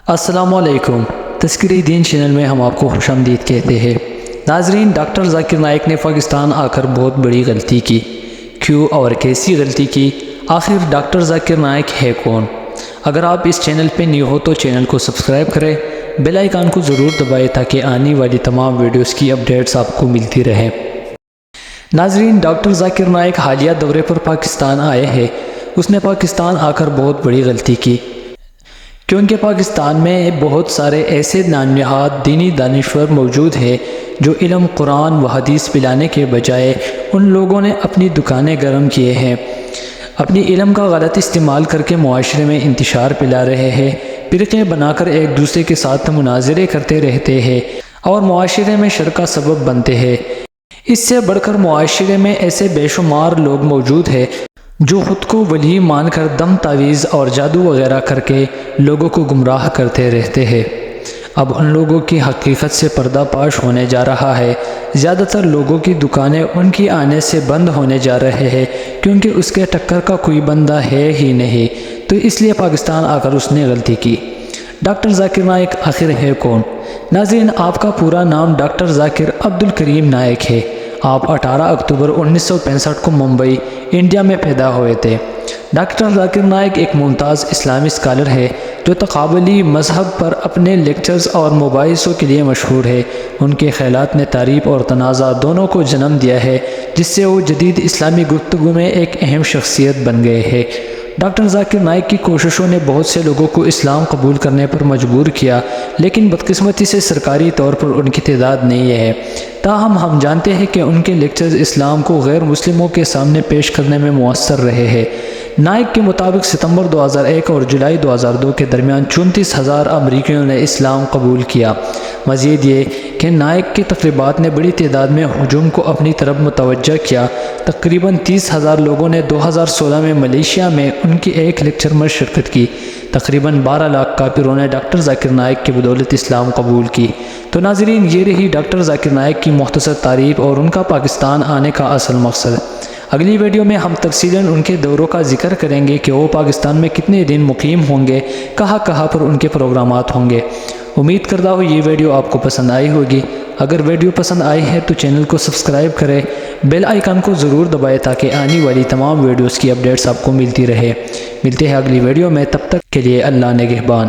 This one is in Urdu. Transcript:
السلام علیکم۔ تذکرہ دین چینل میں ہم آپ کو خوش آمدید کہتے ہیں۔ ناظرین، ڈاکٹر ذاکر نائک نے پاکستان آ کر بہت بڑی غلطی کی۔ کیوں اور کیسی غلطی کی؟ آخر ڈاکٹر ذاکر نائک ہے کون؟ اگر آپ اس چینل پہ نیو ہو تو چینل کو سبسکرائب کریں، بیل آئیکن کو ضرور دبائیں تاکہ آنے والی تمام ویڈیوز کی اپڈیٹس آپ کو ملتی رہیں۔ ناظرین، ڈاکٹر ذاکر نائک حالیہ دورے پر پاکستان آئے ہیں۔ اس نے پاکستان آ کر بہت بڑی غلطی کی، کیونکہ پاکستان میں بہت سارے ایسے نامنہاد دینی دانشور موجود ہیں جو علم قرآن و حدیث پلانے کے بجائے ان لوگوں نے اپنی دکانیں گرم کیے ہیں، اپنی علم کا غلط استعمال کر کے معاشرے میں انتشار پلا رہے ہیں، فرقے بنا کر ایک دوسرے کے ساتھ مناظرے کرتے رہتے ہیں اور معاشرے میں شر کا سبب بنتے ہیں۔ اس سے بڑھ کر معاشرے میں ایسے بے شمار لوگ موجود ہیں جو خود کو ولی مان کر دم تعویذ اور جادو وغیرہ کر کے لوگوں کو گمراہ کرتے رہتے ہیں۔ اب ان لوگوں کی حقیقت سے پردہ پاش ہونے جا رہا ہے۔ زیادہ تر لوگوں کی دکانیں ان کی آنے سے بند ہونے جا رہے ہیں، کیونکہ اس کے ٹکر کا کوئی بندہ ہے ہی نہیں، تو اس لیے پاکستان آ کر اس نے غلطی کی۔ ڈاکٹر ذاکر نائک آخر ہے کون؟ ناظرین، آپ کا پورا نام ڈاکٹر ذاکر عبدالکریم نائک ہے۔ آپ 18 اکتوبر 1965 کو ممبئی، انڈیا میں پیدا ہوئے تھے۔ ڈاکٹر ذاکر نائک ایک ممتاز اسلامی اسکالر ہے جو تقابلی مذہب پر اپنے لیکچرز اور مباحثوں کے لیے مشہور ہے۔ ان کے خیالات نے تعریف اور تنازع دونوں کو جنم دیا ہے، جس سے وہ جدید اسلامی گفتگو میں ایک اہم شخصیت بن گئے ہیں۔ ڈاکٹر ذاکر نائک کی کوششوں نے بہت سے لوگوں کو اسلام قبول کرنے پر مجبور کیا، لیکن بدقسمتی سے سرکاری طور پر ان کی تعداد نہیں ہے۔ تاہم ہم جانتے ہیں کہ ان کے لیکچرز اسلام کو غیر مسلموں کے سامنے پیش کرنے میں مؤثر رہے ہیں۔ نائک کے مطابق ستمبر 2001 اور جولائی 2002 کے درمیان 34,000 امریکیوں نے اسلام قبول کیا۔ مزید یہ کہ نائک کی تقریبات نے بڑی تعداد میں ہجوم کو اپنی طرف متوجہ کیا۔ تقریباً 30,000 لوگوں نے 2016 میں ملیشیا میں ان کی ایک لیکچر میں شرکت کی۔ تقریباً 12 لاکھ کافروں نے ڈاکٹر ذاکر نائک کی بدولت اسلام قبول کی۔ تو ناظرین، یہ رہی ڈاکٹر ذاکر نائک کی مختصر تعریف اور ان کا پاکستان آنے کا اصل مقصد۔ اگلی ویڈیو میں ہم تفصیلاً ان کے دوروں کا ذکر کریں گے کہ وہ پاکستان میں کتنے دن مقیم ہوں گے، کہاں کہاں پر ان کے پروگرامات ہوں گے۔ امید کرتا ہوں یہ ویڈیو آپ کو پسند آئی ہوگی۔ اگر ویڈیو پسند آئی ہے تو چینل کو سبسکرائب کریں، بیل آئیکن کو ضرور دبائیں تاکہ آنے والی تمام ویڈیوز کی اپڈیٹس آپ کو ملتی رہے۔ ملتے ہیں اگلی ویڈیو میں، تب تک کے لیے اللہ نگہبان۔